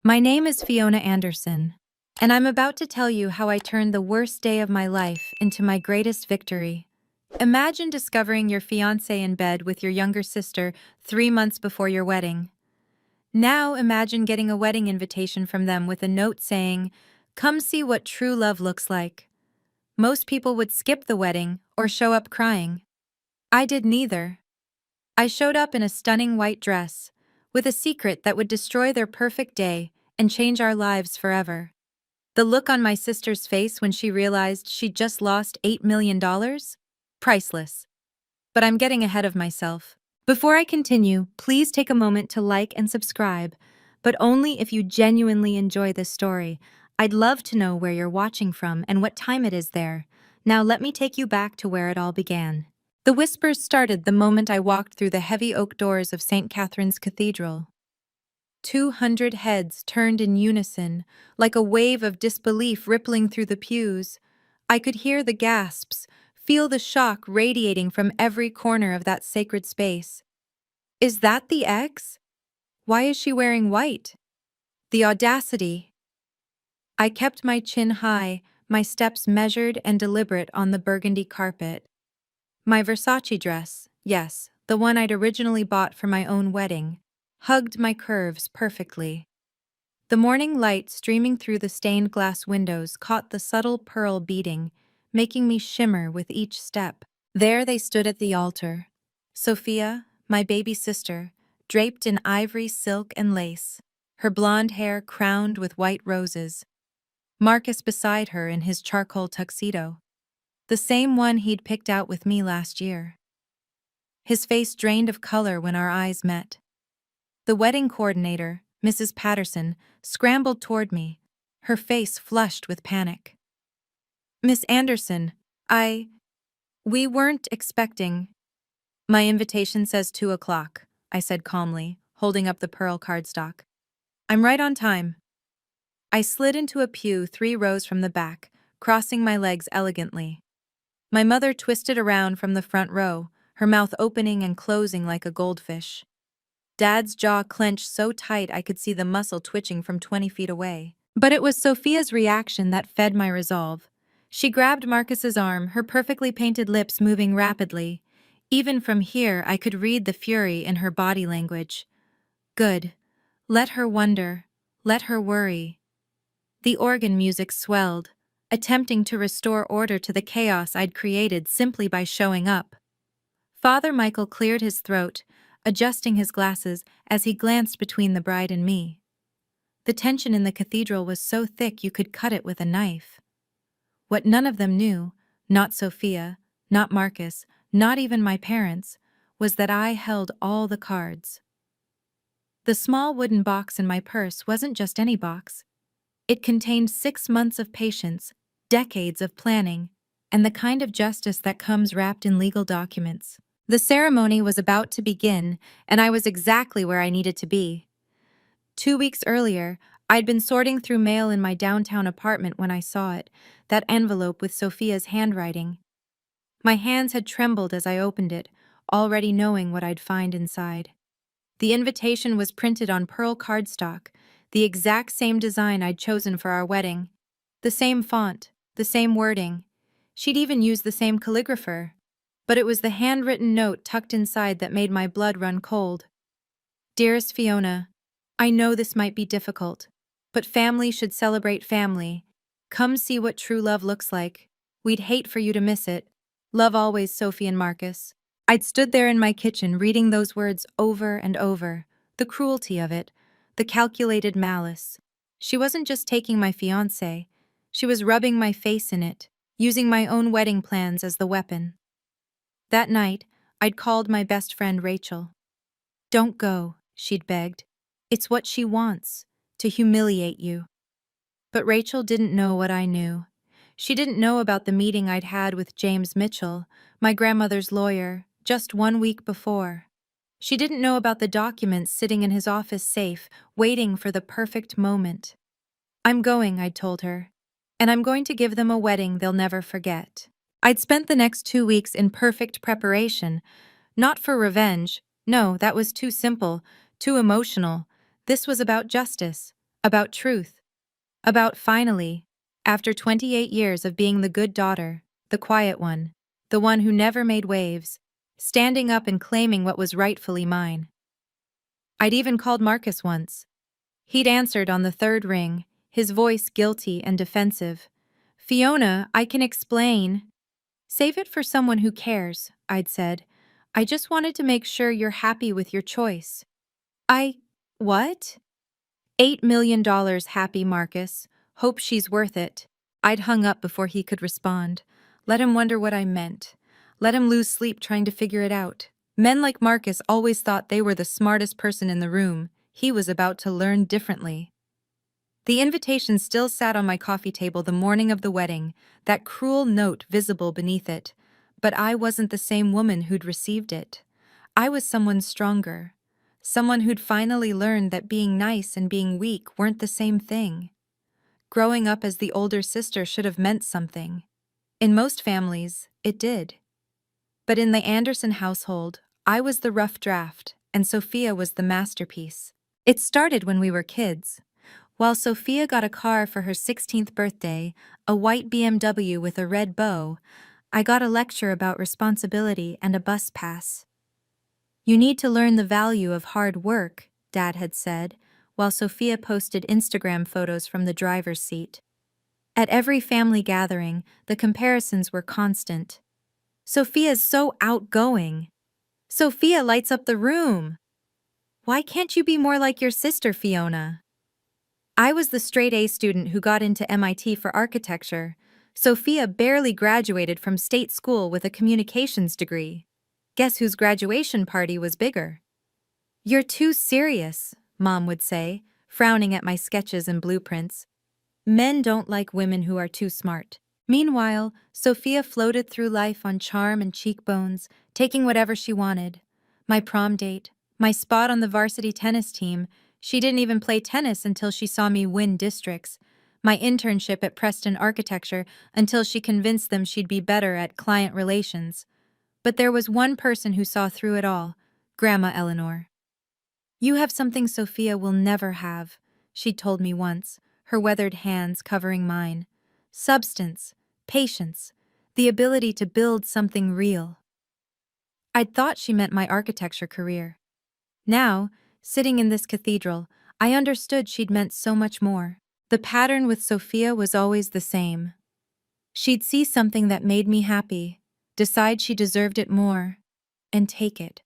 My name is Fiona Anderson, and I'm about to tell you how I turned the worst day of my life into my greatest victory. Imagine discovering your fiancé in bed with your younger sister 3 months before your wedding. Now imagine getting a wedding invitation from them with a note saying, "Come see what true love looks like." Most people would skip the wedding or show up crying. I did neither. I showed up in a stunning white dress, with a secret that would destroy their perfect day and change our lives forever. The look on my sister's face when she realized she'd just lost $8 million? Priceless. But I'm getting ahead of myself. Before I continue, please take a moment to like and subscribe, but only if you genuinely enjoy this story. I'd love to know where you're watching from and what time it is there. Now let me take you back to where it all began. The whispers started the moment I walked through the heavy oak doors of St. Catherine's Cathedral. 200 heads turned in unison, like a wave of disbelief rippling through the pews. I could hear the gasps, feel the shock radiating from every corner of that sacred space. Is that the ex? Why is she wearing white? The audacity! I kept my chin high, my steps measured and deliberate on the burgundy carpet. My Versace dress, yes, the one I'd originally bought for my own wedding, hugged my curves perfectly. The morning light streaming through the stained glass windows caught the subtle pearl beading, making me shimmer with each step. There they stood at the altar. Sophia, my baby sister, draped in ivory silk and lace, her blonde hair crowned with white roses. Marcus beside her in his charcoal tuxedo, the same one he'd picked out with me last year. His face drained of color when our eyes met. The wedding coordinator, Mrs. Patterson, scrambled toward me, her face flushed with panic. "Miss Anderson, we weren't expecting." "My invitation says 2 o'clock, I said calmly, holding up the pearl cardstock. "I'm right on time." I slid into a pew 3 rows from the back, crossing my legs elegantly. My mother twisted around from the front row, her mouth opening and closing like a goldfish. Dad's jaw clenched so tight I could see the muscle twitching from 20 feet away. But it was Sophia's reaction that fed my resolve. She grabbed Marcus's arm, her perfectly painted lips moving rapidly. Even from here, I could read the fury in her body language. Good. Let her wonder. Let her worry. The organ music swelled, attempting to restore order to the chaos I'd created simply by showing up. Father Michael cleared his throat, adjusting his glasses as he glanced between the bride and me. The tension in the cathedral was so thick you could cut it with a knife. What none of them knew, not Sophia, not Marcus, not even my parents, was that I held all the cards. The small wooden box in my purse wasn't just any box. It contained 6 months of patience, decades of planning, and the kind of justice that comes wrapped in legal documents. The ceremony was about to begin, and I was exactly where I needed to be. 2 weeks earlier, I'd been sorting through mail in my downtown apartment when I saw it, that envelope with Sophia's handwriting. My hands had trembled as I opened it, already knowing what I'd find inside. The invitation was printed on pearl cardstock, the exact same design I'd chosen for our wedding. The same font, the same wording. She'd even used the same calligrapher. But it was the handwritten note tucked inside that made my blood run cold. "Dearest Fiona, I know this might be difficult, but family should celebrate family. Come see what true love looks like. We'd hate for you to miss it. Love always, Sophie and Marcus." I'd stood there in my kitchen reading those words over and over. The cruelty of it, the calculated malice. She wasn't just taking my fiancé, she was rubbing my face in it, using my own wedding plans as the weapon. That night, I'd called my best friend Rachel. "Don't go," she'd begged. "It's what she wants, to humiliate you." But Rachel didn't know what I knew. She didn't know about the meeting I'd had with James Mitchell, my grandmother's lawyer, just 1 week before. She didn't know about the documents sitting in his office safe, waiting for the perfect moment. "I'm going," I'd told her, "and I'm going to give them a wedding they'll never forget." I'd spent the next 2 weeks in perfect preparation, not for revenge. No, that was too simple, too emotional. This was about justice, about truth, about finally, after 28 years of being the good daughter, the quiet one, the one who never made waves, standing up and claiming what was rightfully mine. I'd even called Marcus once. He'd answered on the third ring, his voice guilty and defensive. "Fiona, I can explain." "Save it for someone who cares," I'd said. "I just wanted to make sure you're happy with your choice." What? $8 million happy, Marcus. Hope she's worth it. I'd hung up before he could respond. Let him wonder what I meant. Let him lose sleep trying to figure it out. Men like Marcus always thought they were the smartest person in the room. He was about to learn differently. The invitation still sat on my coffee table the morning of the wedding, that cruel note visible beneath it. But I wasn't the same woman who'd received it. I was someone stronger. Someone who'd finally learned that being nice and being weak weren't the same thing. Growing up as the older sister should have meant something. In most families, it did. But in the Anderson household, I was the rough draft, and Sophia was the masterpiece. It started when we were kids. While Sophia got a car for her 16th birthday, a white BMW with a red bow, I got a lecture about responsibility and a bus pass. "You need to learn the value of hard work," Dad had said, while Sophia posted Instagram photos from the driver's seat. At every family gathering, the comparisons were constant. "Sophia's so outgoing. Sophia lights up the room. Why can't you be more like your sister, Fiona?" I was the straight-A student who got into MIT for architecture. Sophia barely graduated from state school with a communications degree. Guess whose graduation party was bigger? "You're too serious," Mom would say, frowning at my sketches and blueprints. Men don't like women who are too smart. Meanwhile, Sophia floated through life on charm and cheekbones, taking whatever she wanted. My prom date, my spot on the varsity tennis team. She didn't even play tennis until she saw me win districts. My internship at Preston Architecture until she convinced them she'd be better at client relations. But there was one person who saw through it all, Grandma Eleanor. "You have something Sophia will never have," she'd told me once, her weathered hands covering mine. "Substance, patience, the ability to build something real." I'd thought she meant my architecture career. Now, sitting in this cathedral, I understood she'd meant so much more. The pattern with Sophia was always the same. She'd see something that made me happy, decide she deserved it more, and take it.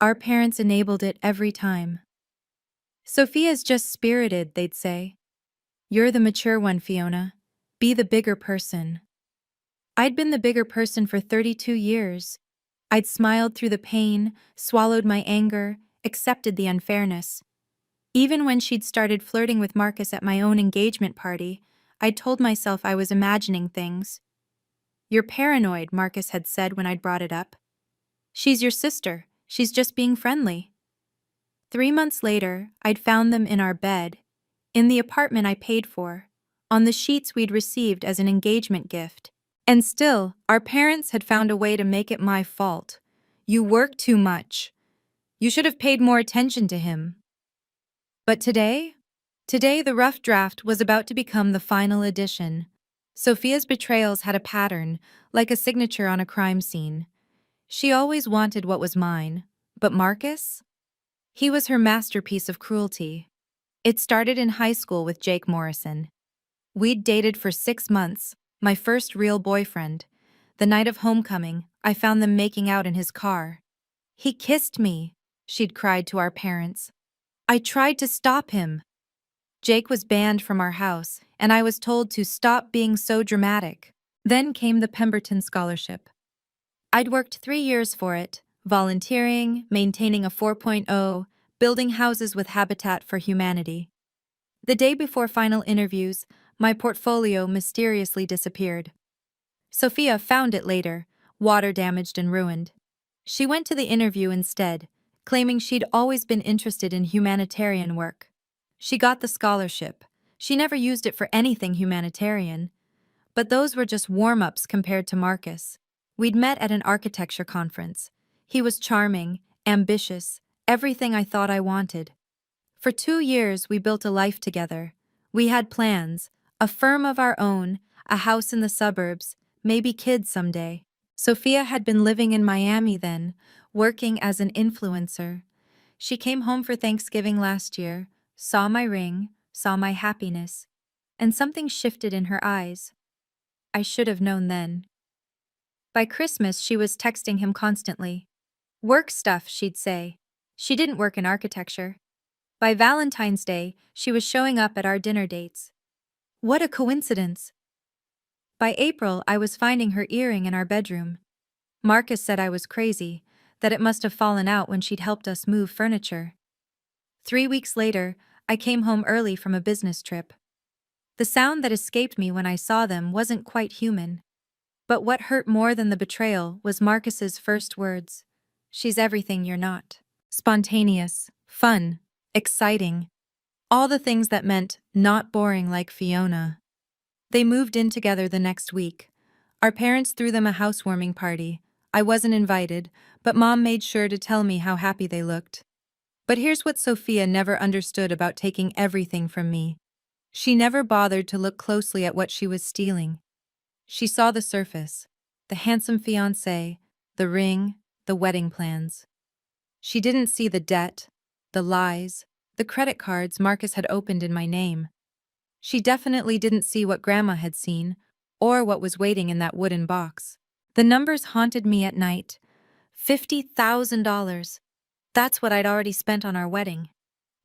Our parents enabled it every time. "Sophia's just spirited," they'd say. "You're the mature one, Fiona. Be the bigger person." I'd been the bigger person for 32 years. I'd smiled through the pain, swallowed my anger, accepted the unfairness. Even when she'd started flirting with Marcus at my own engagement party, I'd told myself I was imagining things. "You're paranoid," Marcus had said when I'd brought it up. "She's your sister. She's just being friendly." 3 months later, I'd found them in our bed, in the apartment I paid for, on the sheets we'd received as an engagement gift. And still, our parents had found a way to make it my fault. "You work too much. You should have paid more attention to him." But today the rough draft was about to become the final edition. Sophia's betrayals had a pattern, like a signature on a crime scene. She always wanted what was mine, but Marcus? He was her masterpiece of cruelty. It started in high school with Jake Morrison. We'd dated for 6 months, my first real boyfriend. The night of homecoming, I found them making out in his car. "He kissed me," she'd cried to our parents. "I tried to stop him." Jake was banned from our house, and I was told to stop being so dramatic. Then came the Pemberton Scholarship. I'd worked 3 years for it, volunteering, maintaining a 4.0, building houses with Habitat for Humanity. The day before final interviews, my portfolio mysteriously disappeared. Sophia found it later, water-damaged and ruined. She went to the interview instead, claiming she'd always been interested in humanitarian work. She got the scholarship. She never used it for anything humanitarian. But those were just warm-ups compared to Marcus. We'd met at an architecture conference. He was charming, ambitious, everything I thought I wanted. For 2 years, we built a life together. We had plans, a firm of our own, a house in the suburbs, maybe kids someday. Sophia had been living in Miami then, working as an influencer. She came home for Thanksgiving last year, saw my ring, saw my happiness, and something shifted in her eyes. I should have known then. By Christmas, she was texting him constantly. Work stuff, she'd say. She didn't work in architecture. By Valentine's Day, she was showing up at our dinner dates. What a coincidence! By April, I was finding her earring in our bedroom. Marcus said I was crazy, that it must have fallen out when she'd helped us move furniture. 3 weeks later, I came home early from a business trip. The sound that escaped me when I saw them wasn't quite human. But what hurt more than the betrayal was Marcus's first words. She's everything you're not. Spontaneous, fun, exciting. All the things that meant not boring like Fiona. They moved in together the next week. Our parents threw them a housewarming party. I wasn't invited, but Mom made sure to tell me how happy they looked. But here's what Sophia never understood about taking everything from me. She never bothered to look closely at what she was stealing. She saw the surface, the handsome fiancé, the ring, the wedding plans. She didn't see the debt, the lies, the credit cards Marcus had opened in my name. She definitely didn't see what Grandma had seen, or what was waiting in that wooden box. The numbers haunted me at night. $50,000. That's what I'd already spent on our wedding.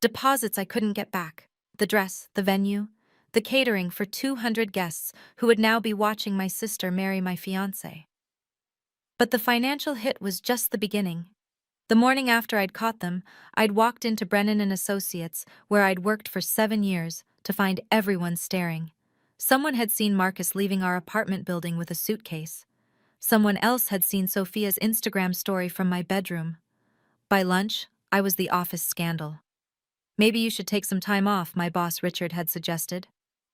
Deposits I couldn't get back. The dress, the venue, the catering for 200 guests who would now be watching my sister marry my fiancé. But the financial hit was just the beginning. The morning after I'd caught them, I'd walked into Brennan and Associates, where I'd worked for 7 years, to find everyone staring. Someone had seen Marcus leaving our apartment building with a suitcase. Someone else had seen Sophia's Instagram story from my bedroom. By lunch, I was the office scandal. Maybe you should take some time off, my boss Richard had suggested.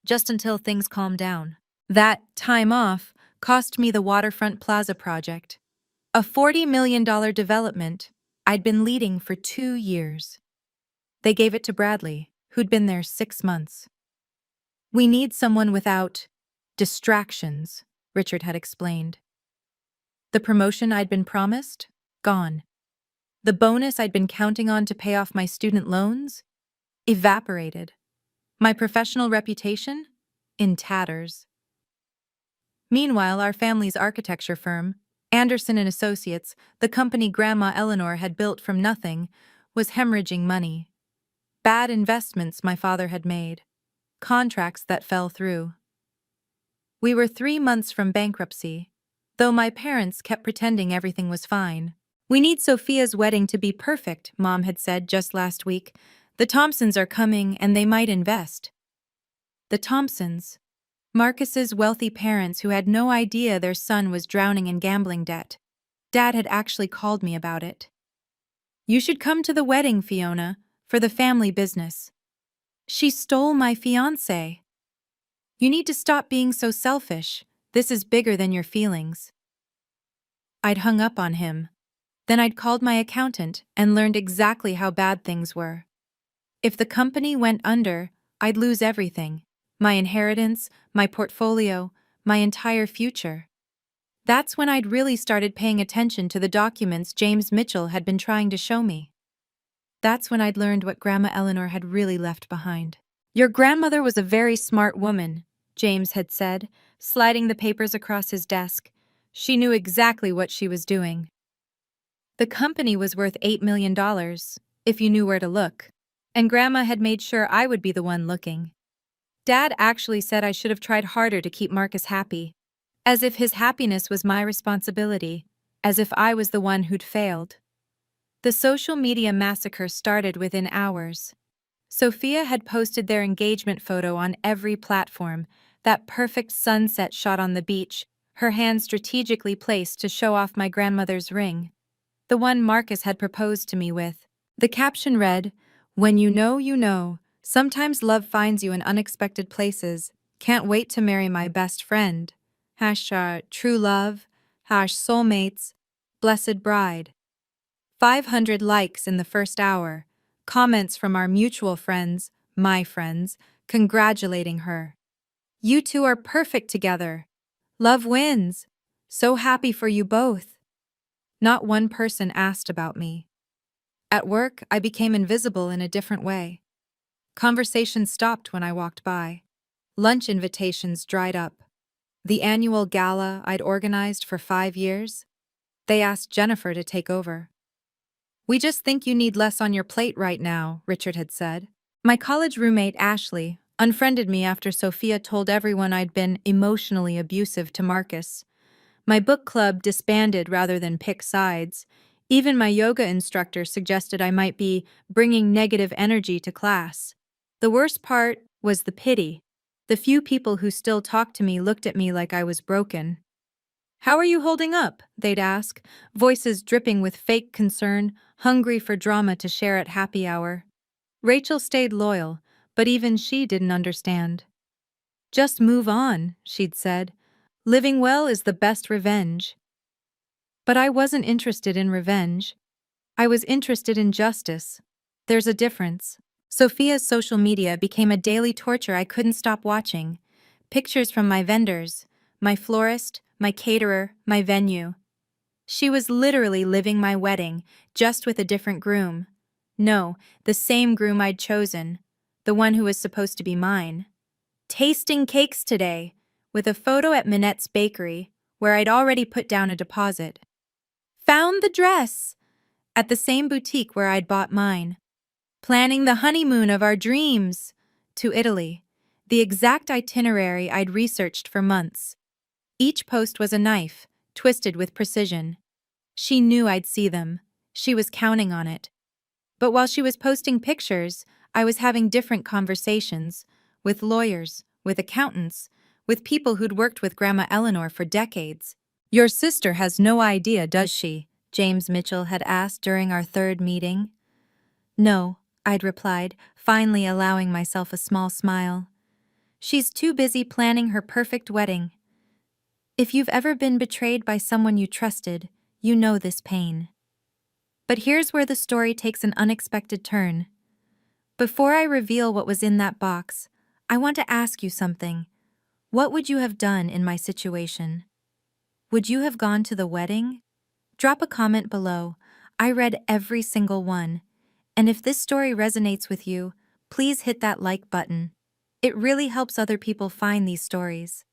Just until things calm down. That time off cost me the Waterfront Plaza project. A $40 million development I'd been leading for 2 years. They gave it to Bradley, who'd been there 6 months. We need someone without distractions, Richard had explained. The promotion I'd been promised? Gone. The bonus I'd been counting on to pay off my student loans? Evaporated. My professional reputation? In tatters. Meanwhile, our family's architecture firm, Anderson and Associates, the company Grandma Eleanor had built from nothing, was hemorrhaging money. Bad investments my father had made. Contracts that fell through. We were 3 months from bankruptcy, though my parents kept pretending everything was fine. We need Sophia's wedding to be perfect, Mom had said just last week. The Thompsons are coming and they might invest. The Thompsons. Marcus's wealthy parents who had no idea their son was drowning in gambling debt. Dad had actually called me about it. You should come to the wedding, Fiona, for the family business. She stole my fiancé. You need to stop being so selfish. This is bigger than your feelings. I'd hung up on him. Then I'd called my accountant and learned exactly how bad things were. If the company went under, I'd lose everything. My inheritance, my portfolio, my entire future. That's when I'd really started paying attention to the documents James Mitchell had been trying to show me. That's when I'd learned what Grandma Eleanor had really left behind. Your grandmother was a very smart woman, James had said, sliding the papers across his desk. She knew exactly what she was doing. The company was worth $8 million, if you knew where to look. And Grandma had made sure I would be the one looking. Dad actually said I should have tried harder to keep Marcus happy. As if his happiness was my responsibility. As if I was the one who'd failed. The social media massacre started within hours. Sophia had posted their engagement photo on every platform, that perfect sunset shot on the beach, her hand strategically placed to show off my grandmother's ring. The one Marcus had proposed to me with. The caption read, "When you know, you know. Sometimes love finds you in unexpected places. Can't wait to marry my best friend. True love. Soulmates. Blessed bride." 500 likes in the first hour. Comments from our mutual friends, my friends, congratulating her. You two are perfect together. Love wins. So happy for you both. Not one person asked about me. At work, I became invisible in a different way. Conversations stopped when I walked by. Lunch invitations dried up. The annual gala I'd organized for 5 years, they asked Jennifer to take over. We just think you need less on your plate right now, Richard had said. My college roommate, Ashley, unfriended me after Sophia told everyone I'd been emotionally abusive to Marcus. My book club disbanded rather than pick sides. Even my yoga instructor suggested I might be bringing negative energy to class. The worst part was the pity. The few people who still talked to me looked at me like I was broken. How are you holding up? They'd ask, voices dripping with fake concern, hungry for drama to share at happy hour. Rachel stayed loyal, but even she didn't understand. Just move on, she'd said. Living well is the best revenge. But I wasn't interested in revenge. I was interested in justice. There's a difference. Sophia's social media became a daily torture I couldn't stop watching. Pictures from my vendors, my florist, my caterer, my venue. She was literally living my wedding, just with a different groom. No, the same groom I'd chosen, the one who was supposed to be mine. Tasting cakes today, with a photo at Minette's Bakery, where I'd already put down a deposit. Found the dress! At the same boutique where I'd bought mine. Planning the honeymoon of our dreams! To Italy, the exact itinerary I'd researched for months. Each post was a knife, twisted with precision. She knew I'd see them. She was counting on it. But while she was posting pictures, I was having different conversations with lawyers, with accountants, with people who'd worked with Grandma Eleanor for decades. Your sister has no idea, does she? James Mitchell had asked during our third meeting. No, I'd replied, finally allowing myself a small smile. She's too busy planning her perfect wedding. If you've ever been betrayed by someone you trusted, you know this pain. But here's where the story takes an unexpected turn. Before I reveal what was in that box, I want to ask you something. What would you have done in my situation? Would you have gone to the wedding? Drop a comment below. I read every single one. And if this story resonates with you, please hit that like button. It really helps other people find these stories.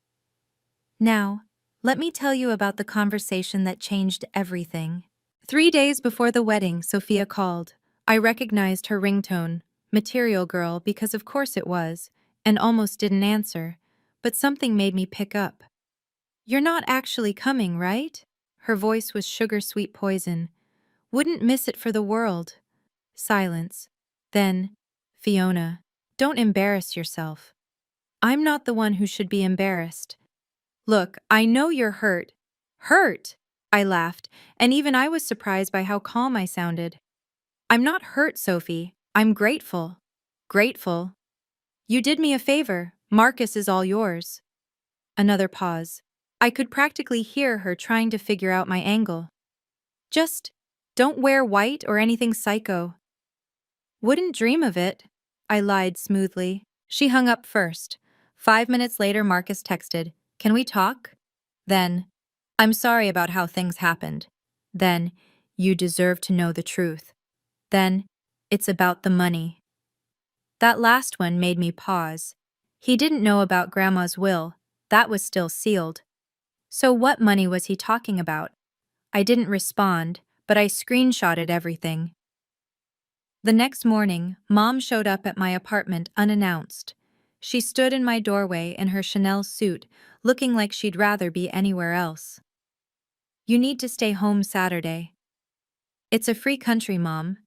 Now, let me tell you about the conversation that changed everything. 3 days before the wedding, Sophia called. I recognized her ringtone, Material Girl, because of course it was, and almost didn't answer, but something made me pick up. You're not actually coming, right? Her voice was sugar-sweet poison. Wouldn't miss it for the world. Silence. Then, Fiona, don't embarrass yourself. I'm not the one who should be embarrassed. Look, I know you're hurt. Hurt? I laughed, and even I was surprised by how calm I sounded. I'm not hurt, Sophie. I'm grateful. Grateful? You did me a favor. Marcus is all yours. Another pause. I could practically hear her trying to figure out my angle. Just don't wear white or anything psycho. Wouldn't dream of it. I lied smoothly. She hung up first. 5 minutes later, Marcus texted, "Can we talk?" Then, "I'm sorry about how things happened." Then, "You deserve to know the truth." Then, "It's about the money." That last one made me pause. He didn't know about Grandma's will. That was still sealed. So what money was he talking about? I didn't respond, but I screenshotted everything. The next morning, Mom showed up at my apartment unannounced. She stood in my doorway in her Chanel suit, looking like she'd rather be anywhere else. You need to stay home Saturday. It's a free country, Mom.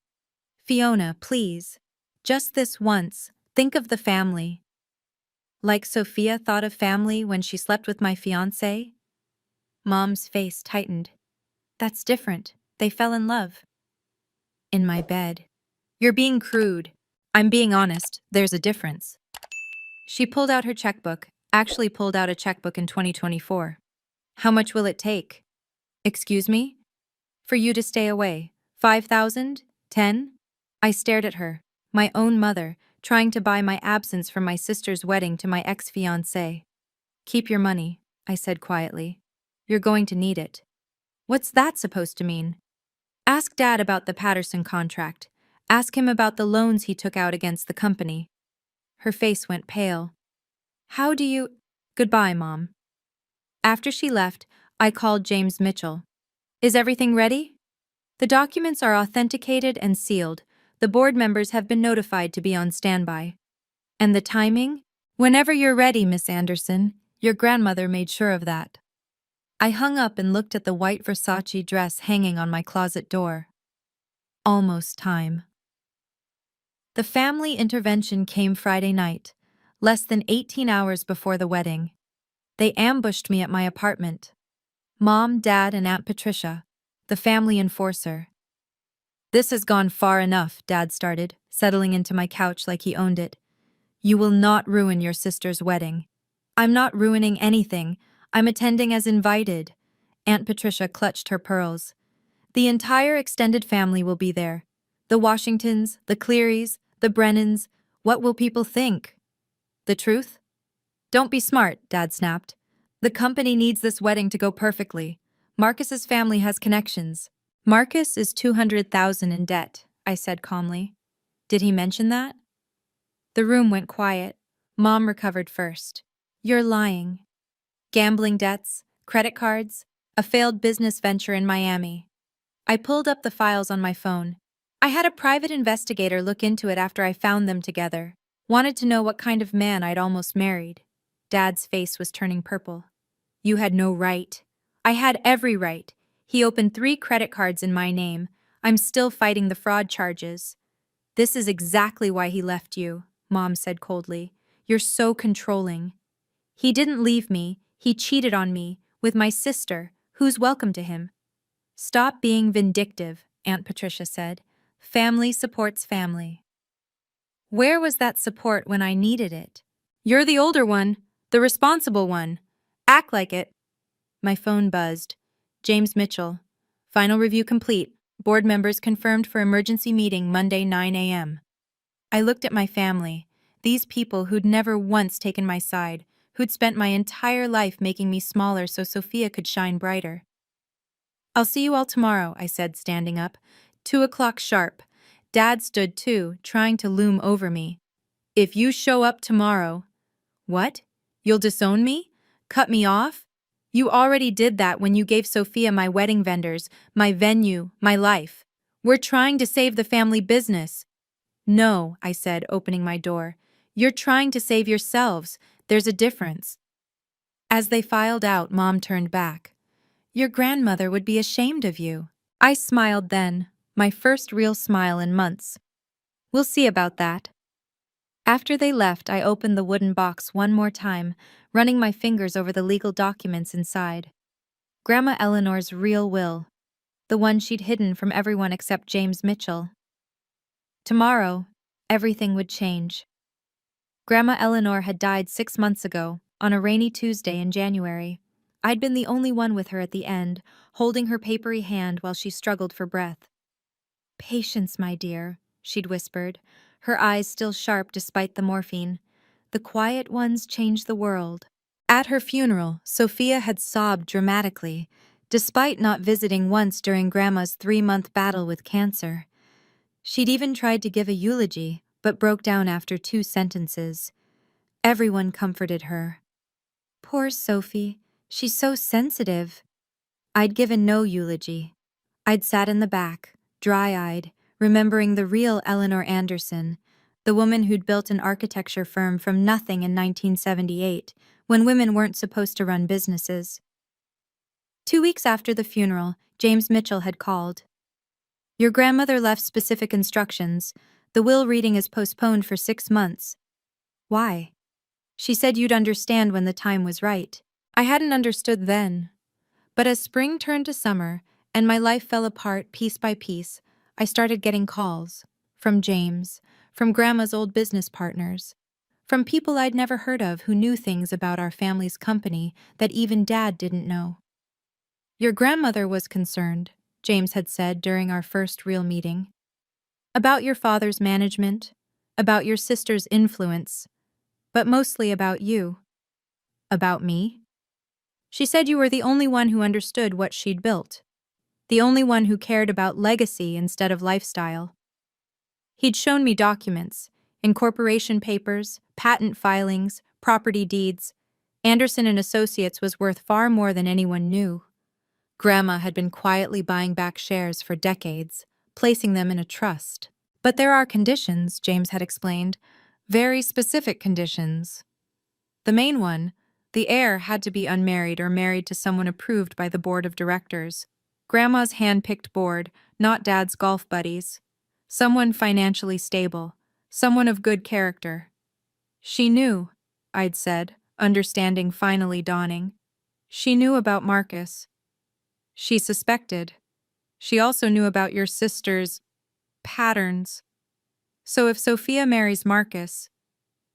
Fiona, please. Just this once, think of the family. Like Sophia thought of family when she slept with my fiancé? Mom's face tightened. That's different. They fell in love. In my bed. You're being crude. I'm being honest. There's a difference. She pulled out her checkbook, actually pulled out a checkbook in 2024. How much will it take? Excuse me? For you to stay away. 5,000? 10? I stared at her, my own mother, trying to buy my absence from my sister's wedding to my ex-fiancé. Keep your money, I said quietly. You're going to need it. What's that supposed to mean? Ask Dad about the Patterson contract. Ask him about the loans he took out against the company. Her face went pale. How do you— Goodbye, Mom. After she left, I called James Mitchell. Is everything ready? The documents are authenticated and sealed. The board members have been notified to be on standby. And the timing? Whenever you're ready, Miss Anderson. Your grandmother made sure of that. I hung up and looked at the white Versace dress hanging on my closet door. Almost time. The family intervention came Friday night, less than 18 hours before the wedding. They ambushed me at my apartment. Mom, Dad, and Aunt Patricia, the family enforcer. This has gone far enough, Dad started, settling into my couch like he owned it. You will not ruin your sister's wedding. I'm not ruining anything. I'm attending as invited. Aunt Patricia clutched her pearls. The entire extended family will be there. The Washingtons, the Clearys, the Brennans. What will people think? The truth? Don't be smart, Dad snapped. The company needs this wedding to go perfectly. Marcus's family has connections. Marcus is $200,000 in debt, I said calmly. Did he mention that? The room went quiet. Mom recovered first. You're lying. Gambling debts, credit cards, a failed business venture in Miami. I pulled up the files on my phone. I had a private investigator look into it after I found them together. Wanted to know what kind of man I'd almost married. Dad's face was turning purple. You had no right. I had every right. He opened 3 credit cards in my name. I'm still fighting the fraud charges. This is exactly why he left you, Mom said coldly. You're so controlling. He didn't leave me. He cheated on me, with my sister, who's welcome to him. Stop being vindictive, Aunt Patricia said. Family supports family. Where was that support when I needed it? You're the older one, the responsible one. Act like it. My phone buzzed. James Mitchell. Final review complete. Board members confirmed for emergency meeting Monday 9 a.m. I looked at my family, these people who'd never once taken my side, who'd spent my entire life making me smaller so Sophia could shine brighter. I'll see you all tomorrow, I said, standing up. 2 o'clock sharp. Dad stood too, trying to loom over me. If you show up tomorrow— What? You'll disown me? Cut me off? You already did that when you gave Sophia my wedding vendors, my venue, my life. We're trying to save the family business. No, I said, opening my door. You're trying to save yourselves. There's a difference. As they filed out, Mom turned back. Your grandmother would be ashamed of you. I smiled then, my first real smile in months. We'll see about that. After they left, I opened the wooden box one more time, running my fingers over the legal documents inside. Grandma Eleanor's real will, the one she'd hidden from everyone except James Mitchell. Tomorrow, everything would change. Grandma Eleanor had died 6 months ago, on a rainy Tuesday in January. I'd been the only one with her at the end, holding her papery hand while she struggled for breath. Patience, my dear, she'd whispered, her eyes still sharp despite the morphine. The quiet ones change the world. At her funeral, Sophia had sobbed dramatically, despite not visiting once during Grandma's 3-month battle with cancer. She'd even tried to give a eulogy, but broke down after 2 sentences. Everyone comforted her. Poor Sophie, she's so sensitive. I'd given no eulogy. I'd sat in the back, dry-eyed, remembering the real Eleanor Anderson, the woman who'd built an architecture firm from nothing in 1978, when women weren't supposed to run businesses. 2 weeks after the funeral, James Mitchell had called. Your grandmother left specific instructions. The will reading is postponed for 6 months. Why? She said you'd understand when the time was right. I hadn't understood then. But as spring turned to summer, and my life fell apart piece by piece, I started getting calls. From James, from Grandma's old business partners, from people I'd never heard of who knew things about our family's company that even Dad didn't know. Your grandmother was concerned, James had said during our first real meeting. About your father's management, about your sister's influence, but mostly about you. About me? She said you were the only one who understood what she'd built, the only one who cared about legacy instead of lifestyle. He'd shown me documents, incorporation papers, patent filings, property deeds. Anderson and Associates was worth far more than anyone knew. Grandma had been quietly buying back shares for decades, placing them in a trust. But there are conditions, James had explained, very specific conditions. The main one, the heir had to be unmarried or married to someone approved by the board of directors. Grandma's hand-picked board, not Dad's golf buddies. Someone financially stable, someone of good character. She knew, I'd said, understanding finally dawning. She knew about Marcus. She suspected. She also knew about your sister's patterns. So if Sophia marries Marcus,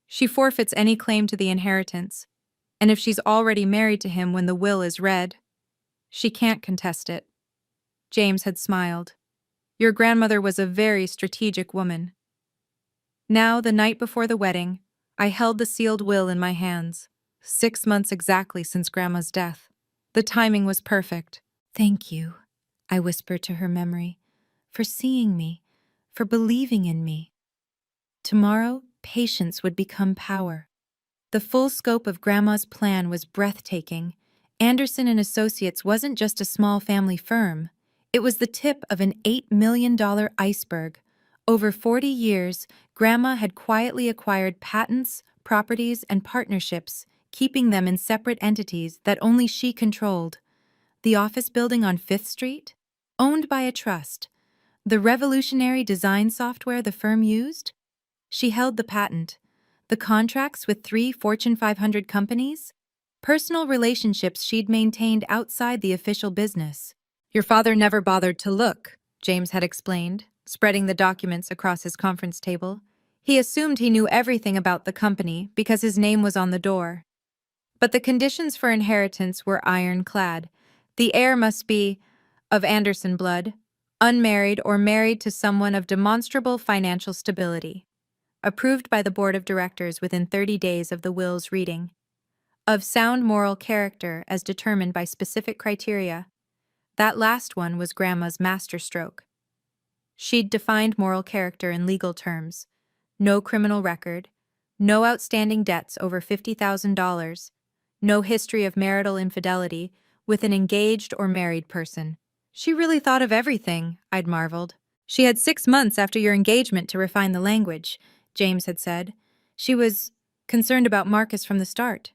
she forfeits any claim to the inheritance, and if she's already married to him when the will is read, she can't contest it. James had smiled. Your grandmother was a very strategic woman. Now, the night before the wedding, I held the sealed will in my hands, 6 months exactly since Grandma's death. The timing was perfect. Thank you, I whispered to her memory, for seeing me, for believing in me. Tomorrow, patience would become power. The full scope of Grandma's plan was breathtaking. Anderson and Associates wasn't just a small family firm. It was the tip of an $8 million iceberg. Over 40 years, Grandma had quietly acquired patents, properties, and partnerships, keeping them in separate entities that only she controlled. The office building on 5th Street? Owned by a trust. The revolutionary design software the firm used? She held the patent. The contracts with 3 Fortune 500 companies? Personal relationships she'd maintained outside the official business. Your father never bothered to look, James had explained, spreading the documents across his conference table. He assumed he knew everything about the company because his name was on the door. But the conditions for inheritance were ironclad. The heir must be of Anderson blood, unmarried or married to someone of demonstrable financial stability, approved by the board of directors within 30 days of the will's reading, of sound moral character as determined by specific criteria. That last one was Grandma's masterstroke. She'd defined moral character in legal terms: no criminal record, no outstanding debts over $50,000, no history of marital infidelity with an engaged or married person. She really thought of everything, I'd marveled. She had 6 months after your engagement to refine the language, James had said. She was concerned about Marcus from the start.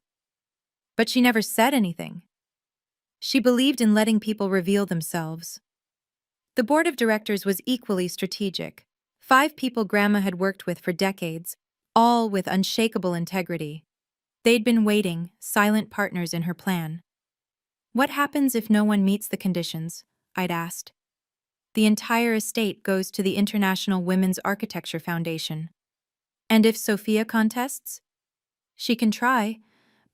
But she never said anything. She believed in letting people reveal themselves. The board of directors was equally strategic. 5 people Grandma had worked with for decades, all with unshakable integrity. They'd been waiting, silent partners in her plan. What happens if no one meets the conditions? I'd asked. The entire estate goes to the International Women's Architecture Foundation. And if Sophia contests? She can try,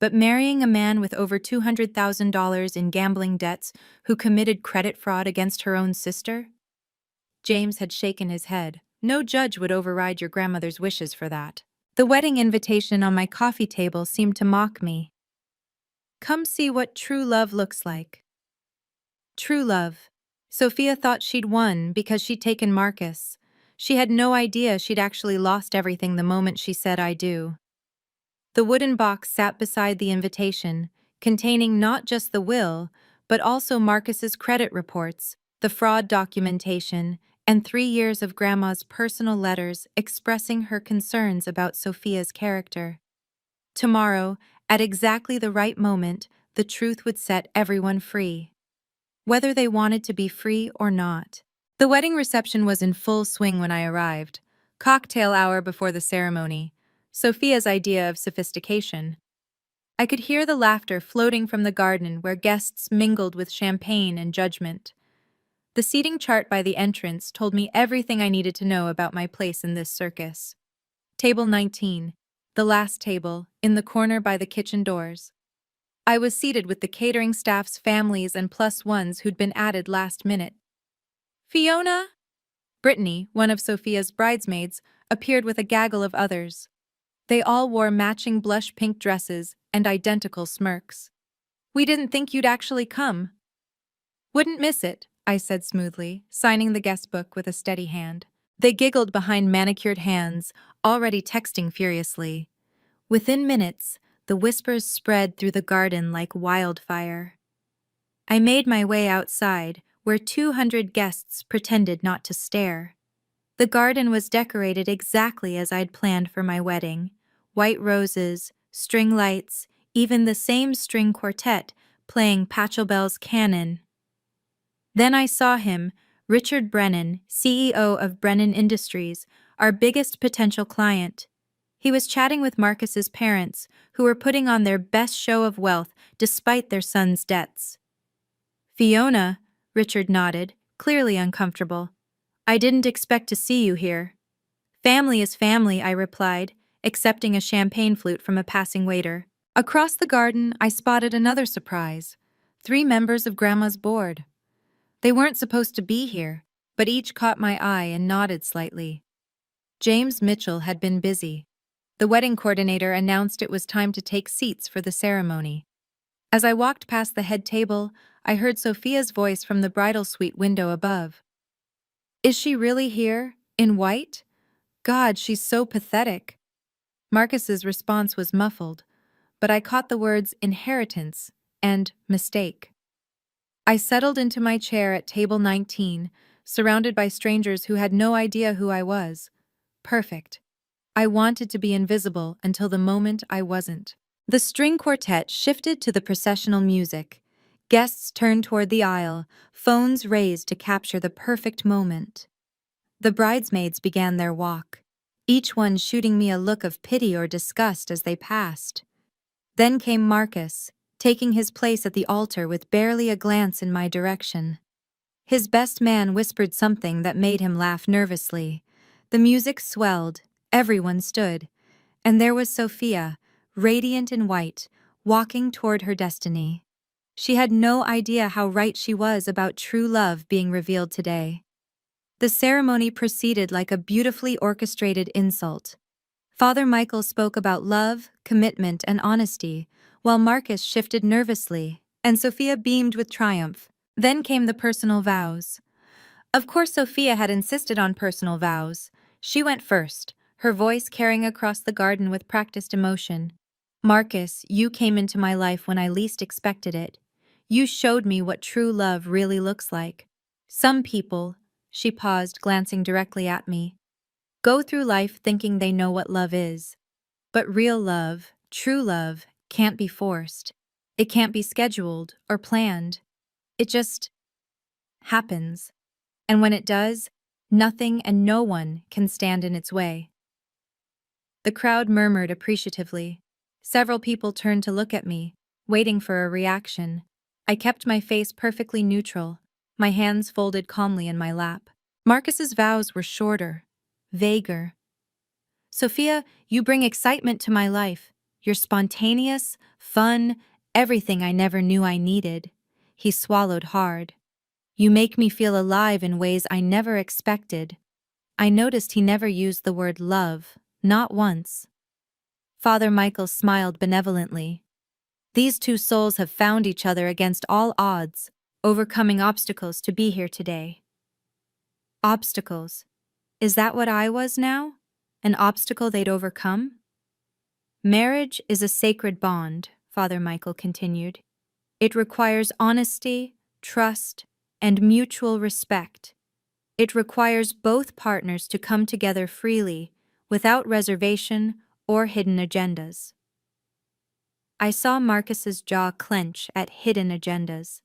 but marrying a man with over $200,000 in gambling debts who committed credit fraud against her own sister? James had shaken his head. No judge would override your grandmother's wishes for that. The wedding invitation on my coffee table seemed to mock me. Come see what true love looks like. True love. Sophia thought she'd won because she'd taken Marcus. She had no idea she'd actually lost everything the moment she said I do. The wooden box sat beside the invitation, containing not just the will, but also Marcus's credit reports, the fraud documentation, and 3 years of Grandma's personal letters expressing her concerns about Sophia's character. Tomorrow, at exactly the right moment, the truth would set everyone free, whether they wanted to be free or not. The wedding reception was in full swing when I arrived, cocktail hour before the ceremony, Sophia's idea of sophistication. I could hear the laughter floating from the garden where guests mingled with champagne and judgment. The seating chart by the entrance told me everything I needed to know about my place in this circus. Table 19, the last table, in the corner by the kitchen doors. I was seated with the catering staff's families and +1s who'd been added last minute. Fiona? Brittany, one of Sophia's bridesmaids, appeared with a gaggle of others. They all wore matching blush pink dresses and identical smirks. "We didn't think you'd actually come." "Wouldn't miss it," I said smoothly, signing the guest book with a steady hand. They giggled behind manicured hands, already texting furiously. Within minutes, the whispers spread through the garden like wildfire. I made my way outside, where 200 guests pretended not to stare. The garden was decorated exactly as I'd planned for my wedding. White roses, string lights, even the same string quartet playing Pachelbel's Canon. Then I saw him, Richard Brennan, CEO of Brennan Industries, our biggest potential client. He was chatting with Marcus's parents, who were putting on their best show of wealth despite their son's debts. "Fiona," Richard nodded, clearly uncomfortable. "I didn't expect to see you here." "Family is family," I replied, accepting a champagne flute from a passing waiter. Across the garden, I spotted another surprise: 3 members of Grandma's board. They weren't supposed to be here, but each caught my eye and nodded slightly. James Mitchell had been busy. The wedding coordinator announced it was time to take seats for the ceremony. As I walked past the head table, I heard Sophia's voice from the bridal suite window above. "Is she really here? In white? God, she's so pathetic." Marcus's response was muffled, but I caught the words inheritance and mistake. I settled into my chair at table 19, surrounded by strangers who had no idea who I was. Perfect. I wanted to be invisible until the moment I wasn't. The string quartet shifted to the processional music. Guests turned toward the aisle, phones raised to capture the perfect moment. The bridesmaids began their walk, each one shooting me a look of pity or disgust as they passed. Then came Marcus, taking his place at the altar with barely a glance in my direction. His best man whispered something that made him laugh nervously. The music swelled, everyone stood, and there was Sophia, radiant in white, walking toward her destiny. She had no idea how right she was about true love being revealed today. The ceremony proceeded like a beautifully orchestrated insult. Father Michael spoke about love, commitment, and honesty, while Marcus shifted nervously, and Sophia beamed with triumph. Then came the personal vows. Of course, Sophia had insisted on personal vows. She went first, her voice carrying across the garden with practiced emotion. "Marcus, you came into my life when I least expected it. You showed me what true love really looks like. Some people," she paused, glancing directly at me, "go through life thinking they know what love is. But real love, true love, can't be forced. It can't be scheduled or planned. It just happens. And when it does, nothing and no one can stand in its way." The crowd murmured appreciatively. Several people turned to look at me, waiting for a reaction. I kept my face perfectly neutral, my hands folded calmly in my lap. Marcus's vows were shorter, vaguer. "Sophia, you bring excitement to my life. You're spontaneous, fun, everything I never knew I needed." He swallowed hard. "You make me feel alive in ways I never expected." I noticed he never used the word love, not once. Father Michael smiled benevolently. "These two souls have found each other against all odds, overcoming obstacles to be here today." Obstacles. Is that what I was now? An obstacle they'd overcome? "Marriage is a sacred bond," Father Michael continued. "It requires honesty, trust, and mutual respect. It requires both partners to come together freely, without reservation or hidden agendas." I saw Marcus's jaw clench at hidden agendas.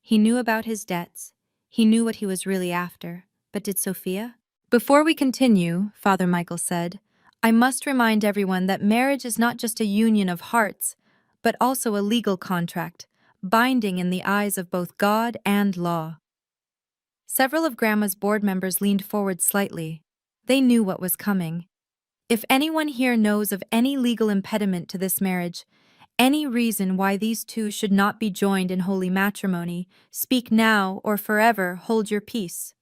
He knew about his debts. He knew what he was really after. But did Sophia? "Before we continue," Father Michael said, "I must remind everyone that marriage is not just a union of hearts, but also a legal contract, binding in the eyes of both God and law." Several of Grandma's board members leaned forward slightly. They knew what was coming. "If anyone here knows of any legal impediment to this marriage, any reason why these two should not be joined in holy matrimony, speak now or forever hold your peace."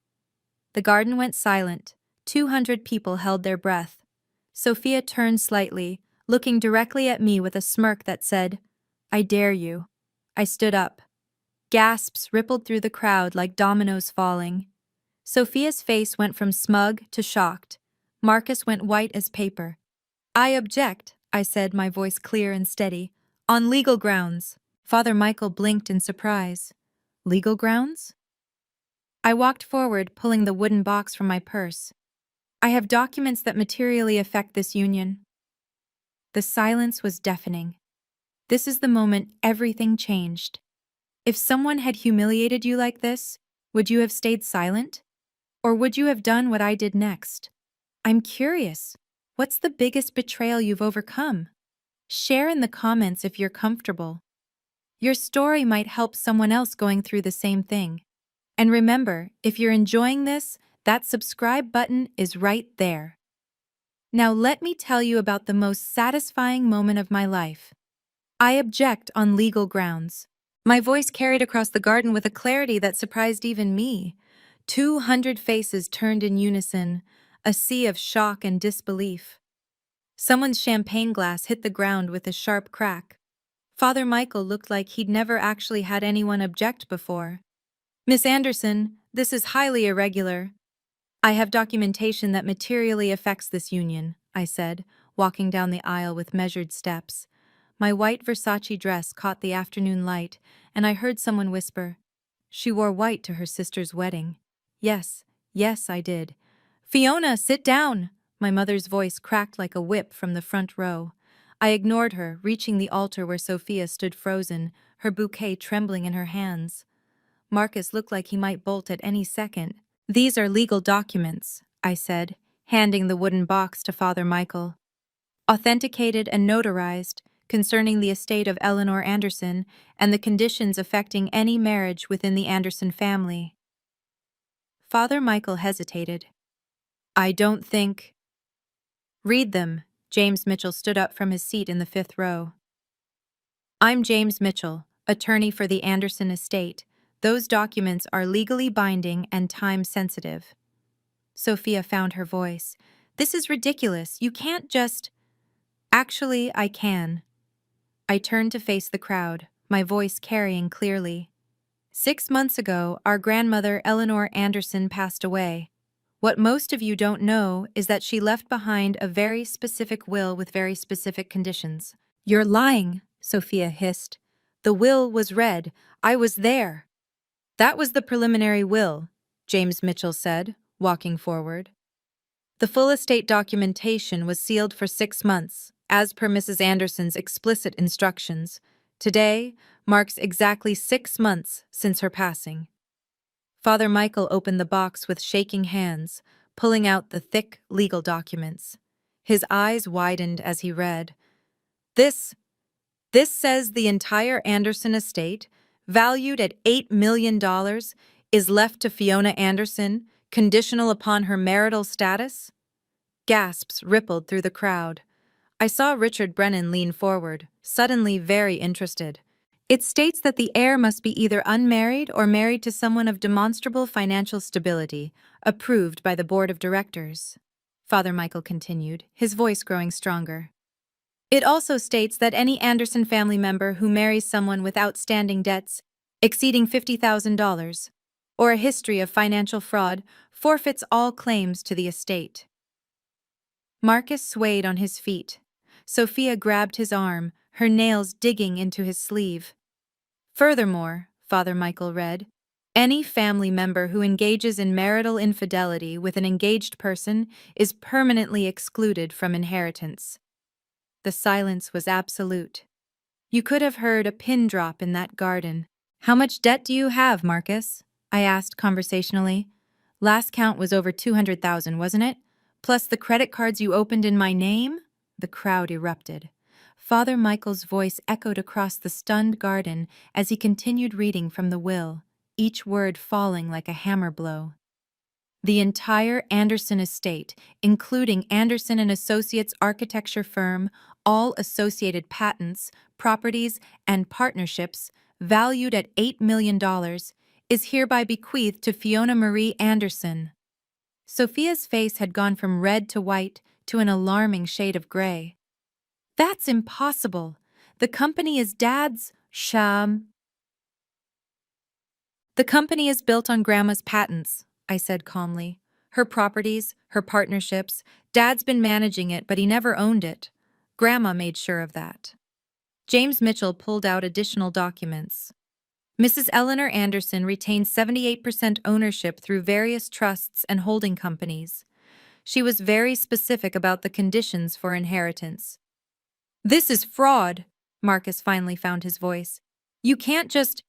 The garden went silent. 200 people held their breath. Sophia turned slightly, looking directly at me with a smirk that said, "I dare you." I stood up. Gasps rippled through the crowd like dominoes falling. Sophia's face went from smug to shocked. Marcus went white as paper. "I object," I said, my voice clear and steady. "On legal grounds." Father Michael blinked in surprise. "Legal grounds?" I walked forward, pulling the wooden box from my purse. "I have documents that materially affect this union." The silence was deafening. This is the moment everything changed. If someone had humiliated you like this, would you have stayed silent? Or would you have done what I did next? I'm curious. What's the biggest betrayal you've overcome? Share in the comments if you're comfortable. Your story might help someone else going through the same thing. And remember, if you're enjoying this, that subscribe button is right there. Now let me tell you about the most satisfying moment of my life. I object on legal grounds. My voice carried across the garden with a clarity that surprised even me. 200 faces turned in unison, a sea of shock and disbelief. Someone's champagne glass hit the ground with a sharp crack. Father Michael looked like he'd never actually had anyone object before. "Miss Anderson, this is highly irregular." "I have documentation that materially affects this union," I said, walking down the aisle with measured steps. My white Versace dress caught the afternoon light, and I heard someone whisper, "She wore white to her sister's wedding." Yes, yes, I did. "Fiona, sit down!" My mother's voice cracked like a whip from the front row. I ignored her, reaching the altar where Sophia stood frozen, her bouquet trembling in her hands. Marcus looked like he might bolt at any second. "These are legal documents," I said, handing the wooden box to Father Michael. "Authenticated and notarized, concerning the estate of Eleanor Anderson and the conditions affecting any marriage within the Anderson family." Father Michael hesitated. "I don't think—" "Read them." James Mitchell stood up from his seat in the fifth row. "I'm James Mitchell, attorney for the Anderson estate. Those documents are legally binding and time-sensitive." Sophia found her voice. "This is ridiculous. You can't just—" "Actually, I can." I turned to face the crowd, my voice carrying clearly. 6 months ago, our grandmother Eleanor Anderson passed away. What most of you don't know is that she left behind a very specific will with very specific conditions. "You're lying," Sophia hissed. "The will was read. I was there." "That was the preliminary will," James Mitchell said, walking forward. "The full estate documentation was sealed for 6 months, as per Mrs. Anderson's explicit instructions. Today marks exactly 6 months since her passing." Father Michael opened the box with shaking hands, pulling out the thick legal documents. His eyes widened as he read. This says the entire Anderson estate, valued at $8 million, is left to Fiona Anderson, conditional upon her marital status?" Gasps rippled through the crowd. I saw Richard Brennan lean forward, suddenly very interested. "It states that the heir must be either unmarried or married to someone of demonstrable financial stability, approved by the board of directors," Father Michael continued, his voice growing stronger. "It also states that any Anderson family member who marries someone with outstanding debts exceeding $50,000 or a history of financial fraud forfeits all claims to the estate." Marcus swayed on his feet. Sophia grabbed his arm, her nails digging into his sleeve. "Furthermore," Father Michael read, "any family member who engages in marital infidelity with an engaged person is permanently excluded from inheritance." The silence was absolute. You could have heard a pin drop in that garden. "How much debt do you have, Marcus?" I asked conversationally. "Last count was over 200,000, wasn't it? Plus the credit cards you opened in my name?" The crowd erupted. Father Michael's voice echoed across the stunned garden as he continued reading from the will, each word falling like a hammer blow. "The entire Anderson estate, including Anderson and Associates architecture firm, all associated patents, properties, and partnerships, valued at $8 million, is hereby bequeathed to Fiona Marie Anderson." Sophia's face had gone from red to white to an alarming shade of gray. That's impossible. The company is Dad's, Sham. The company is built on Grandma's patents, I said calmly. Her properties, her partnerships. Dad's been managing it, but he never owned it. Grandma made sure of that. James Mitchell pulled out additional documents. Mrs. Eleanor Anderson retained 78% ownership through various trusts and holding companies. She was very specific about the conditions for inheritance. This is fraud, Marcus finally found his voice. You can't just…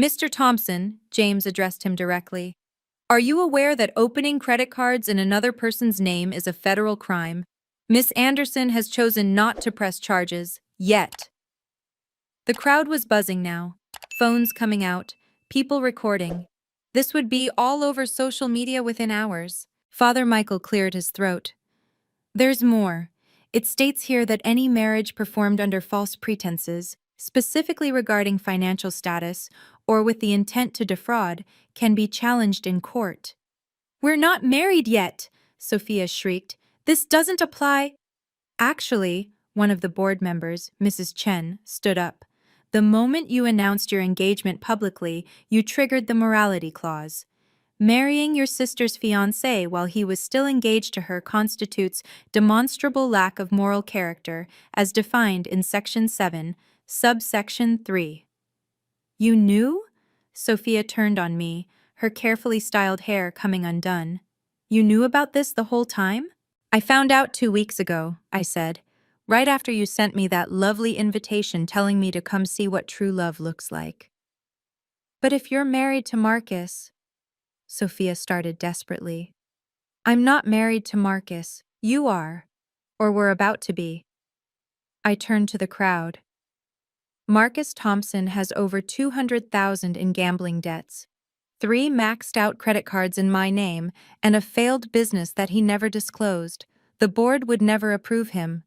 Mr. Thompson, James addressed him directly. Are you aware that opening credit cards in another person's name is a federal crime? Miss Anderson has chosen not to press charges, yet. The crowd was buzzing now, phones coming out, people recording. This would be all over social media within hours. Father Michael cleared his throat. There's more. It states here that any marriage performed under false pretenses, specifically regarding financial status, or with the intent to defraud, can be challenged in court. We're not married yet, Sophia shrieked. This doesn't apply. Actually, one of the board members, Mrs. Chen, stood up. The moment you announced your engagement publicly, you triggered the morality clause. Marrying your sister's fiancé while he was still engaged to her constitutes demonstrable lack of moral character, as defined in Section 7, subsection 3. You knew? Sophia turned on me, her carefully styled hair coming undone. You knew about this the whole time? I found out 2 weeks ago, I said, right after you sent me that lovely invitation telling me to come see what true love looks like. But if you're married to Marcus… Sophia started desperately. I'm not married to Marcus. You are. Or we're about to be. I turned to the crowd. Marcus Thompson has over $200,000 in gambling debts, 3 maxed-out credit cards in my name, and a failed business that he never disclosed. The board would never approve him.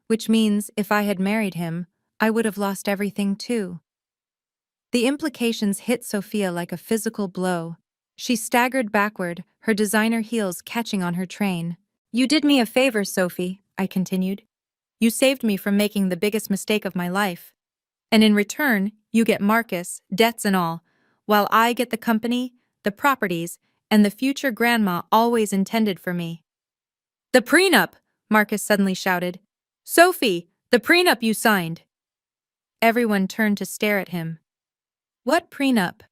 Which means, if I had married him, I would have lost everything too. The implications hit Sophia like a physical blow. She staggered backward, her designer heels catching on her train. You did me a favor, Sophie, I continued. You saved me from making the biggest mistake of my life. And in return, you get Marcus, debts and all, while I get the company, the properties, and the future grandma always intended for me. The prenup, Marcus suddenly shouted. Sophie, the prenup you signed. Everyone turned to stare at him. What prenup?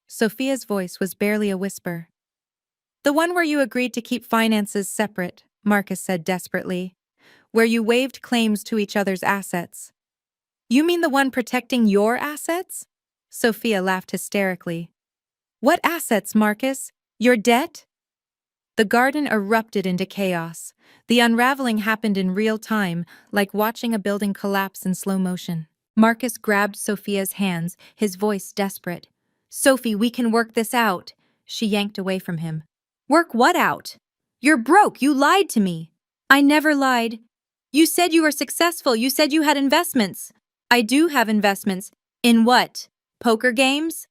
Sophia's voice was barely a whisper. The one where you agreed to keep finances separate, Marcus said desperately. Where you waived claims to each other's assets. You mean the one protecting your assets? Sophia laughed hysterically. What assets, Marcus? Your debt? The garden erupted into chaos. The unraveling happened in real time, like watching a building collapse in slow motion. Marcus grabbed Sophia's hands, his voice desperate. Sophie, we can work this out. She yanked away from him. Work what out? You're broke. You lied to me. I never lied. You said you were successful. You said you had investments. I do have investments. In what? Poker games?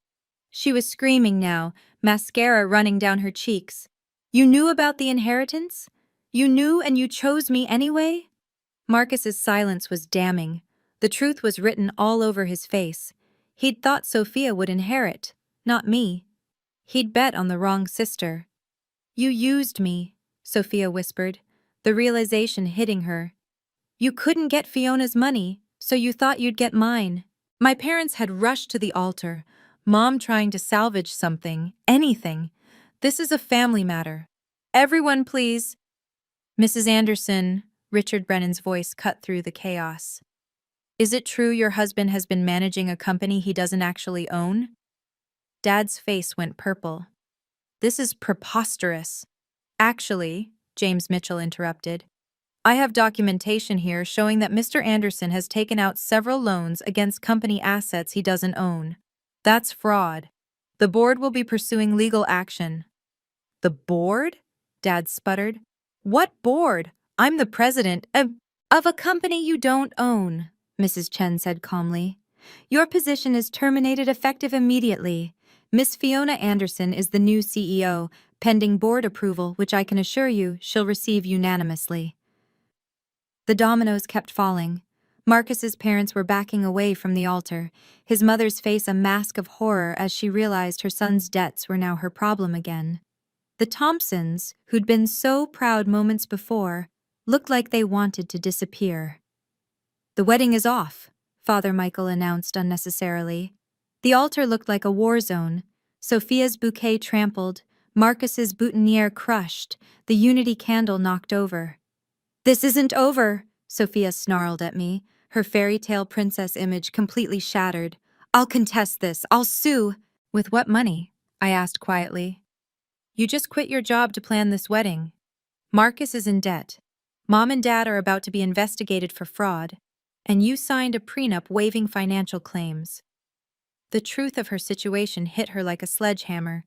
She was screaming now, mascara running down her cheeks. You knew about the inheritance? You knew and you chose me anyway? Marcus's silence was damning. The truth was written all over his face. He'd thought Sophia would inherit, not me. He'd bet on the wrong sister. You used me, Sophia whispered, the realization hitting her. You couldn't get Fiona's money, so you thought you'd get mine. My parents had rushed to the altar, Mom trying to salvage something, anything. This is a family matter. Everyone, please. Mrs. Anderson, Richard Brennan's voice cut through the chaos. Is it true your husband has been managing a company he doesn't actually own? Dad's face went purple. This is preposterous. Actually, James Mitchell interrupted, I have documentation here showing that Mr. Anderson has taken out several loans against company assets he doesn't own. That's fraud. The board will be pursuing legal action. The board? Dad sputtered. What board? I'm the president of a company you don't own, Mrs. Chen said calmly. Your position is terminated effective immediately. Miss Fiona Anderson is the new CEO. pending board approval, which I can assure you she'll receive unanimously. The dominoes kept falling. Marcus's parents were backing away from the altar, his mother's face a mask of horror as she realized her son's debts were now her problem again. The Thompsons, who'd been so proud moments before, looked like they wanted to disappear. "The wedding is off," Father Michael announced unnecessarily. The altar looked like a war zone. Sophia's bouquet trampled, Marcus's boutonniere crushed, the unity candle knocked over. "This isn't over," Sophia snarled at me, her fairy tale princess image completely shattered. "I'll contest this. I'll sue." "With what money?" I asked quietly. "You just quit your job to plan this wedding. Marcus is in debt. Mom and Dad are about to be investigated for fraud. And you signed a prenup waiving financial claims." The truth of her situation hit her like a sledgehammer.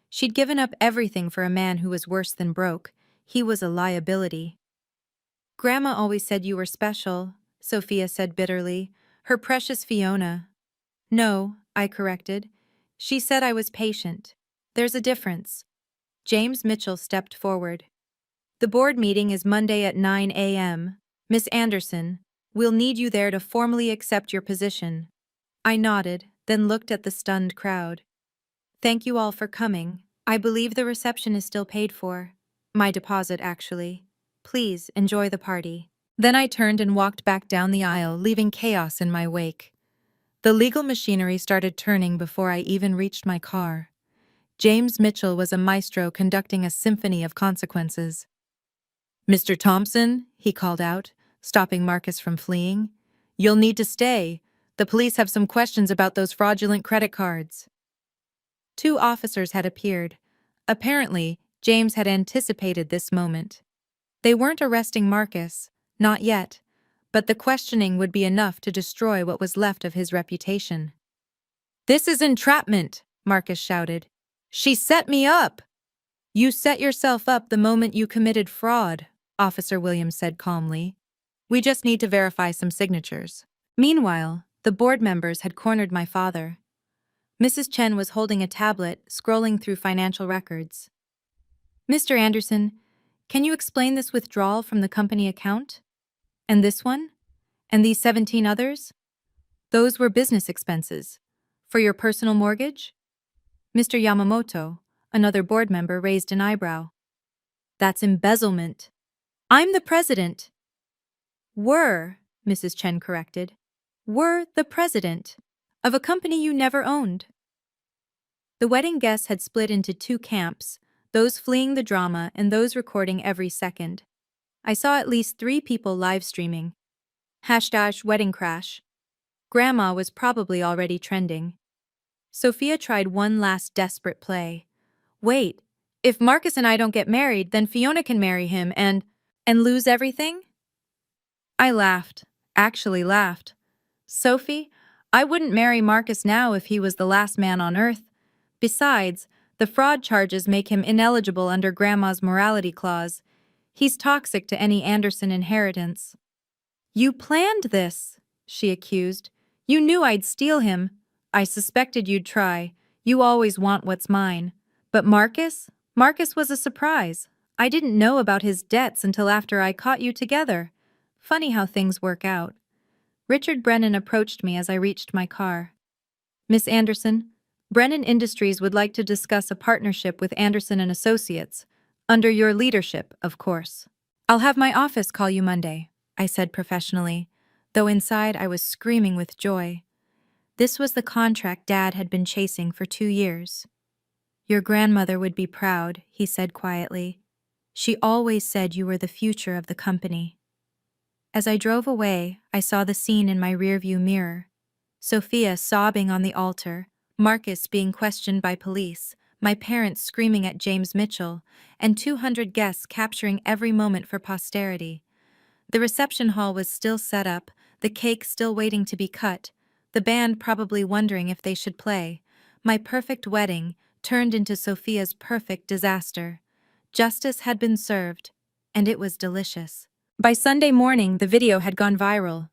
She'd given up everything for a man who was worse than broke. He was a liability. "Grandma always said you were special," Sophia said bitterly. "Her precious Fiona." "No," I corrected. "She said I was patient. There's a difference." James Mitchell stepped forward. "The board meeting is Monday at 9 a.m. Miss Anderson, we'll need you there to formally accept your position." I nodded, then looked at the stunned crowd. "Thank you all for coming. I believe the reception is still paid for. My deposit, actually. Please enjoy the party." Then I turned and walked back down the aisle, leaving chaos in my wake. The legal machinery started turning before I even reached my car. James Mitchell was a maestro conducting a symphony of consequences. "Mr. Thompson," he called out, stopping Marcus from fleeing. "You'll need to stay. The police have some questions about those fraudulent credit cards." 2 officers had appeared. Apparently, James had anticipated this moment. They weren't arresting Marcus, not yet, but the questioning would be enough to destroy what was left of his reputation. "This is entrapment," Marcus shouted. "She set me up." "You set yourself up the moment you committed fraud," Officer Williams said calmly. "We just need to verify some signatures." Meanwhile, the board members had cornered my father. Mrs. Chen was holding a tablet, scrolling through financial records. "Mr. Anderson, can you explain this withdrawal from the company account? And this one? And these 17 others? Those were business expenses. For your personal mortgage?" Mr. Yamamoto, another board member, raised an eyebrow. "That's embezzlement." "I'm the president." "Were," Mrs. Chen corrected. "Were the president of a company you never owned." The wedding guests had split into 2 camps, those fleeing the drama and those recording every second. I saw at least 3 people live streaming. #wedding crash. Grandma was probably already trending. Sophia tried one last desperate play. "Wait, if Marcus and I don't get married, then Fiona can marry him and lose everything?" I laughed, actually laughed. "Sophie, I wouldn't marry Marcus now if he was the last man on earth. Besides, the fraud charges make him ineligible under Grandma's morality clause. He's toxic to any Anderson inheritance." "You planned this," she accused. "You knew I'd steal him. I suspected you'd try. You always want what's mine. But Marcus? Marcus was a surprise. I didn't know about his debts until after I caught you together. Funny how things work out." Richard Brennan approached me as I reached my car. "Miss Anderson, Brennan Industries would like to discuss a partnership with Anderson and Associates. Under your leadership, of course." "I'll have my office call you Monday," I said professionally, though inside I was screaming with joy. This was the contract Dad had been chasing for 2 years. "Your grandmother would be proud," he said quietly. "She always said you were the future of the company." As I drove away, I saw the scene in my rearview mirror. Sophia sobbing on the altar, Marcus being questioned by police, my parents screaming at James Mitchell, and 200 guests capturing every moment for posterity. The reception hall was still set up, the cake still waiting to be cut, the band probably wondering if they should play. My perfect wedding turned into Sophia's perfect disaster. Justice had been served, and it was delicious. By Sunday morning, the video had gone viral.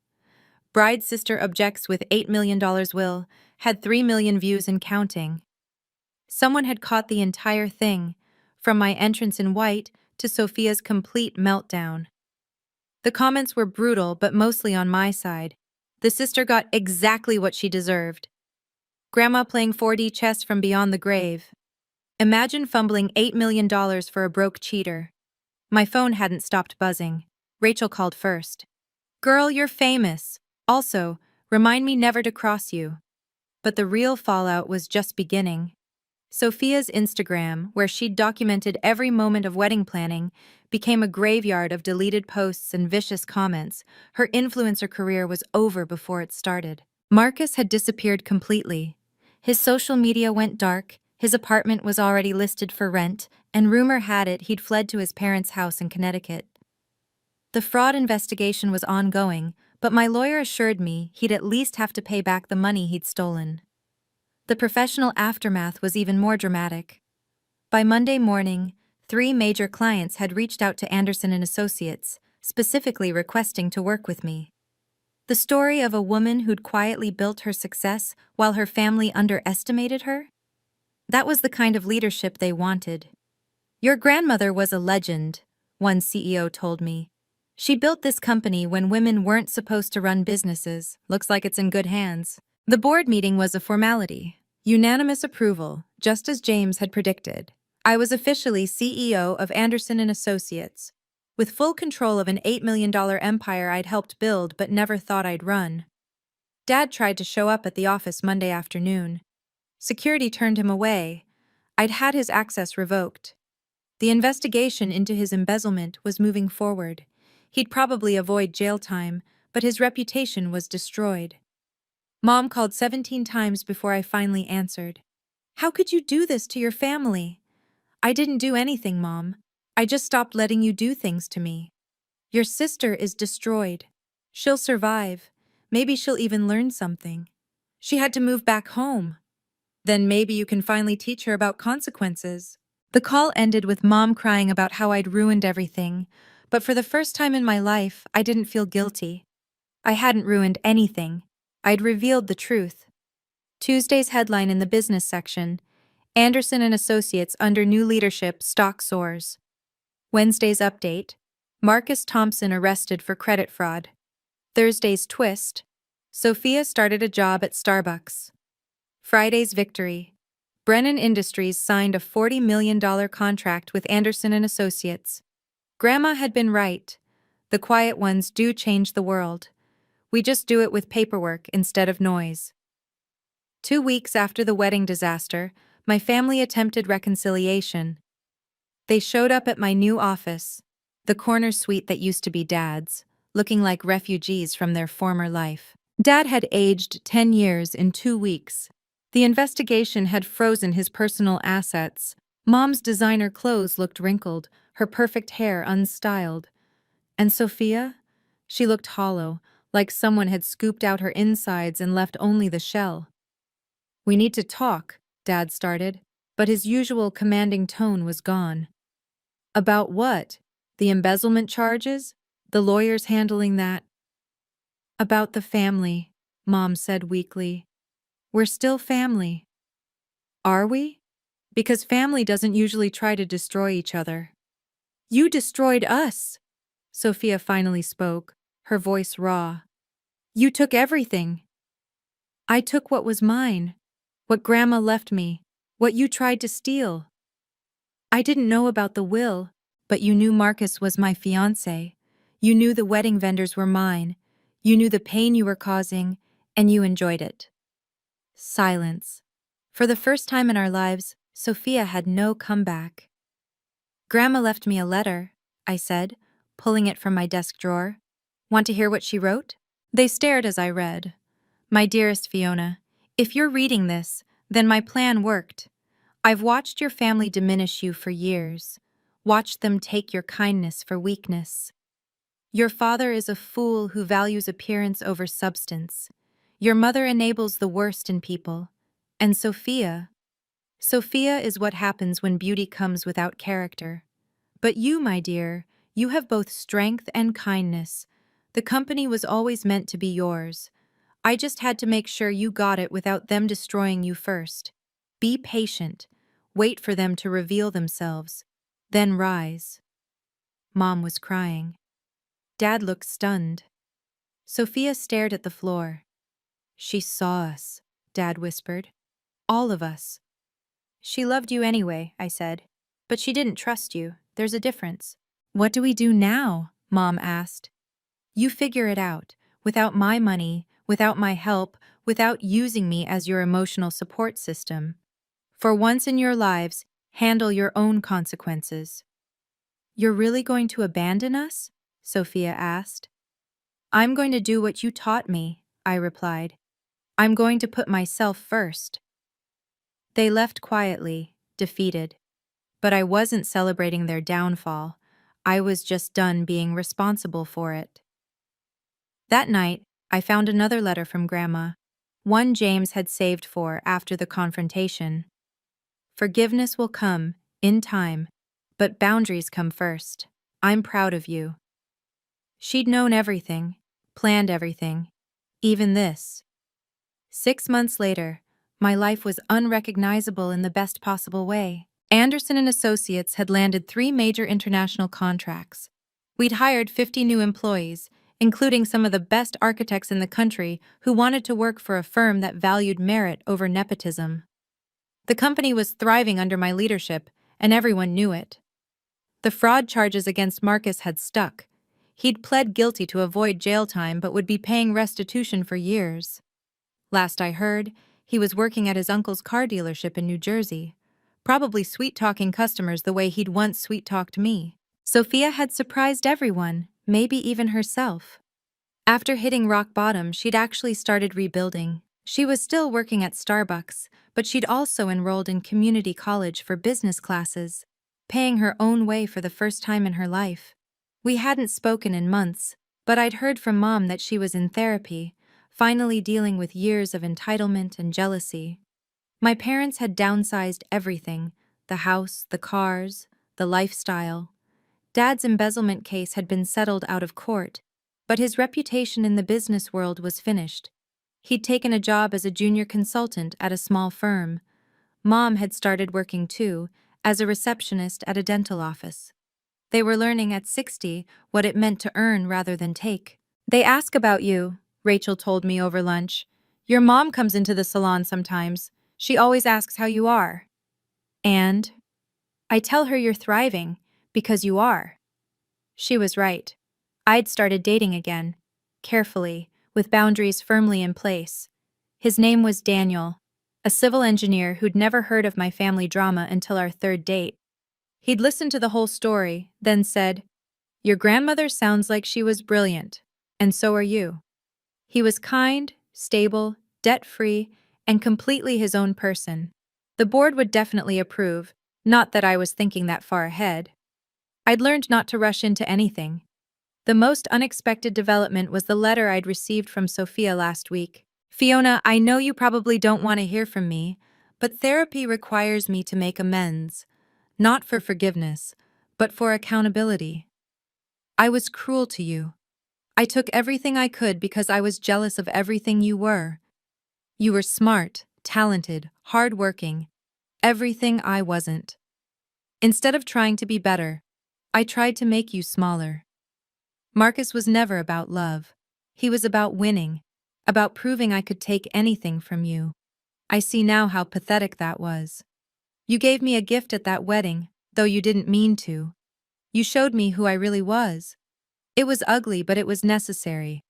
"Bride's sister objects with $8 million will," had 3 million views and counting. Someone had caught the entire thing, from my entrance in white to Sophia's complete meltdown. The comments were brutal, but mostly on my side. The sister got exactly what she deserved. Grandma playing 4D chess from beyond the grave. Imagine fumbling $8 million for a broke cheater. My phone hadn't stopped buzzing. Rachel called first. Girl, you're famous. Also, remind me never to cross you. But the real fallout was just beginning. Sophia's Instagram, where she'd documented every moment of wedding planning, became a graveyard of deleted posts and vicious comments. Her influencer career was over before it started. Marcus had disappeared completely. His social media went dark, his apartment was already listed for rent, and rumor had it he'd fled to his parents' house in Connecticut. The fraud investigation was ongoing, but my lawyer assured me he'd at least have to pay back the money he'd stolen. The professional aftermath was even more dramatic. By Monday morning, 3 major clients had reached out to Anderson and Associates, specifically requesting to work with me. The story of a woman who'd quietly built her success while her family underestimated her? That was the kind of leadership they wanted. Your grandmother was a legend, one CEO told me. She built this company when women weren't supposed to run businesses. Looks like it's in good hands. The board meeting was a formality. Unanimous approval, just as James had predicted. I was officially CEO of Anderson and Associates, with full control of an $8 million empire I'd helped build but never thought I'd run. Dad tried to show up at the office Monday afternoon. Security turned him away. I'd had his access revoked. The investigation into his embezzlement was moving forward. He'd probably avoid jail time, but his reputation was destroyed. Mom called 17 times before I finally answered. How could you do this to your family? I didn't do anything, Mom. I just stopped letting you do things to me. Your sister is destroyed. She'll survive. Maybe she'll even learn something. She had to move back home. Then maybe you can finally teach her about consequences. The call ended with Mom crying about how I'd ruined everything, but for the first time in my life, I didn't feel guilty. I hadn't ruined anything. I'd revealed the truth. Tuesday's headline in the business section: Anderson and Associates under new leadership, stock soars. Wednesday's update: Marcus Thompson arrested for credit fraud. Thursday's twist: Sophia started a job at Starbucks. Friday's victory: Brennan Industries signed a $40 million contract with Anderson and Associates. Grandma had been right. The quiet ones do change the world. We just do it with paperwork instead of noise. 2 weeks after the wedding disaster, my family attempted reconciliation. They showed up at my new office, the corner suite that used to be Dad's, looking like refugees from their former life. Dad had aged 10 years in 2 weeks. The investigation had frozen his personal assets. Mom's designer clothes looked wrinkled, her perfect hair unstyled. And Sophia? She looked hollow, like someone had scooped out her insides and left only the shell. We need to talk, Dad started, but his usual commanding tone was gone. About what? The embezzlement charges? The lawyers handling that? About the family, Mom said weakly. We're still family. Are we? Because family doesn't usually try to destroy each other. You destroyed us, Sophia finally spoke, her voice raw. You took everything. I took what was mine, what Grandma left me, what you tried to steal. I didn't know about the will, but you knew Marcus was my fiancé. You knew the wedding vendors were mine. You knew the pain you were causing, and you enjoyed it. Silence. For the first time in our lives, Sophia had no comeback. Grandma left me a letter, I said, pulling it from my desk drawer. Want to hear what she wrote? They stared as I read. My dearest Fiona, if you're reading this, then my plan worked. I've watched your family diminish you for years, watched them take your kindness for weakness. Your father is a fool who values appearance over substance. Your mother enables the worst in people. And Sophia is what happens when beauty comes without character. But you, my dear, you have both strength and kindness. The company was always meant to be yours. I just had to make sure you got it without them destroying you first. Be patient. Wait for them to reveal themselves. Then rise. Mom was crying. Dad looked stunned. Sophia stared at the floor. She saw us, Dad whispered. All of us. She loved you anyway, I said. But she didn't trust you. There's a difference. What do we do now? Mom asked. You figure it out. Without my money, without my help, without using me as your emotional support system. For once in your lives, handle your own consequences. You're really going to abandon us? Sophia asked. I'm going to do what you taught me, I replied. I'm going to put myself first. They left quietly, defeated. But I wasn't celebrating their downfall. I was just done being responsible for it. That night, I found another letter from Grandma, one James had saved for after the confrontation. Forgiveness will come, in time, but boundaries come first. I'm proud of you. She'd known everything, planned everything, even this. 6 months later, my life was unrecognizable in the best possible way. Anderson and Associates had landed 3 major international contracts. We'd hired 50 new employees, including some of the best architects in the country who wanted to work for a firm that valued merit over nepotism. The company was thriving under my leadership, and everyone knew it. The fraud charges against Marcus had stuck. He'd pled guilty to avoid jail time but would be paying restitution for years. Last I heard, he was working at his uncle's car dealership in New Jersey, probably sweet-talking customers the way he'd once sweet-talked me. Sophia had surprised everyone, maybe even herself. After hitting rock bottom, she'd actually started rebuilding. She was still working at Starbucks, but she'd also enrolled in community college for business classes, paying her own way for the first time in her life. We hadn't spoken in months, but I'd heard from Mom that she was in therapy, finally dealing with years of entitlement and jealousy. My parents had downsized everything, the house, the cars, the lifestyle. Dad's embezzlement case had been settled out of court, but his reputation in the business world was finished. He'd taken a job as a junior consultant at a small firm. Mom had started working too, as a receptionist at a dental office. They were learning at 60 what it meant to earn rather than take. They ask about you, Rachel told me over lunch. Your mom comes into the salon sometimes. She always asks how you are. And I tell her you're thriving, because you are. She was right. I'd started dating again, carefully, with boundaries firmly in place. His name was Daniel, a civil engineer who'd never heard of my family drama until our 3rd date. He'd listened to the whole story, then said, "Your grandmother sounds like she was brilliant, and so are you." He was kind, stable, debt-free, and completely his own person. The board would definitely approve, not that I was thinking that far ahead. I'd learned not to rush into anything. The most unexpected development was the letter I'd received from Sophia last week. "Fiona, I know you probably don't want to hear from me, but therapy requires me to make amends, not for forgiveness, but for accountability. I was cruel to you. I took everything I could because I was jealous of everything you were. You were smart, talented, hardworking, everything I wasn't. Instead of trying to be better, I tried to make you smaller. Marcus was never about love. He was about winning, about proving I could take anything from you. I see now how pathetic that was. You gave me a gift at that wedding, though you didn't mean to. You showed me who I really was. It was ugly, but it was necessary.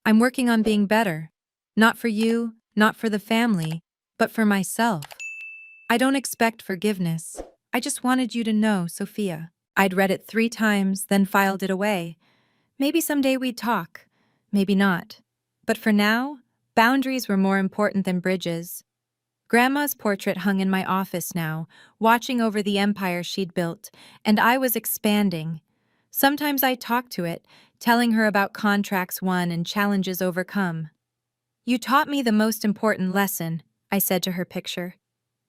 I'm working on being better. Not for you, not for the family, but for myself. I don't expect forgiveness. I just wanted you to know, Sophia." I'd read it 3 times, then filed it away. Maybe someday we'd talk. Maybe not. But for now, boundaries were more important than bridges. Grandma's portrait hung in my office now, watching over the empire she'd built, and I was expanding. Sometimes I talked to it, telling her about contracts won and challenges overcome. "You taught me the most important lesson," I said to her picture.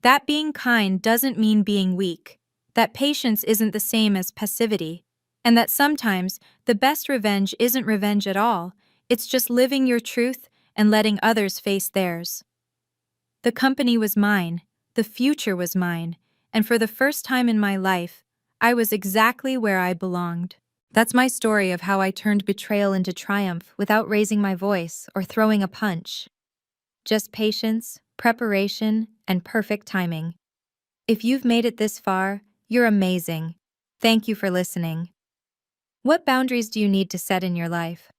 "That being kind doesn't mean being weak, that patience isn't the same as passivity, and that sometimes the best revenge isn't revenge at all, it's just living your truth and letting others face theirs." The company was mine, the future was mine, and for the first time in my life, I was exactly where I belonged. That's my story of how I turned betrayal into triumph without raising my voice or throwing a punch. Just patience, preparation, and perfect timing. If you've made it this far, you're amazing. Thank you for listening. What boundaries do you need to set in your life?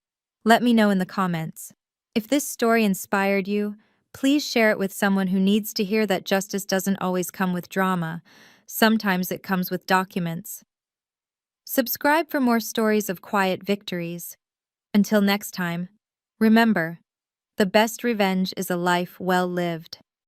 Let me know in the comments. If this story inspired you, please share it with someone who needs to hear that justice doesn't always come with drama. Sometimes it comes with documents. Subscribe for more stories of quiet victories. Until next time, remember, the best revenge is a life well lived.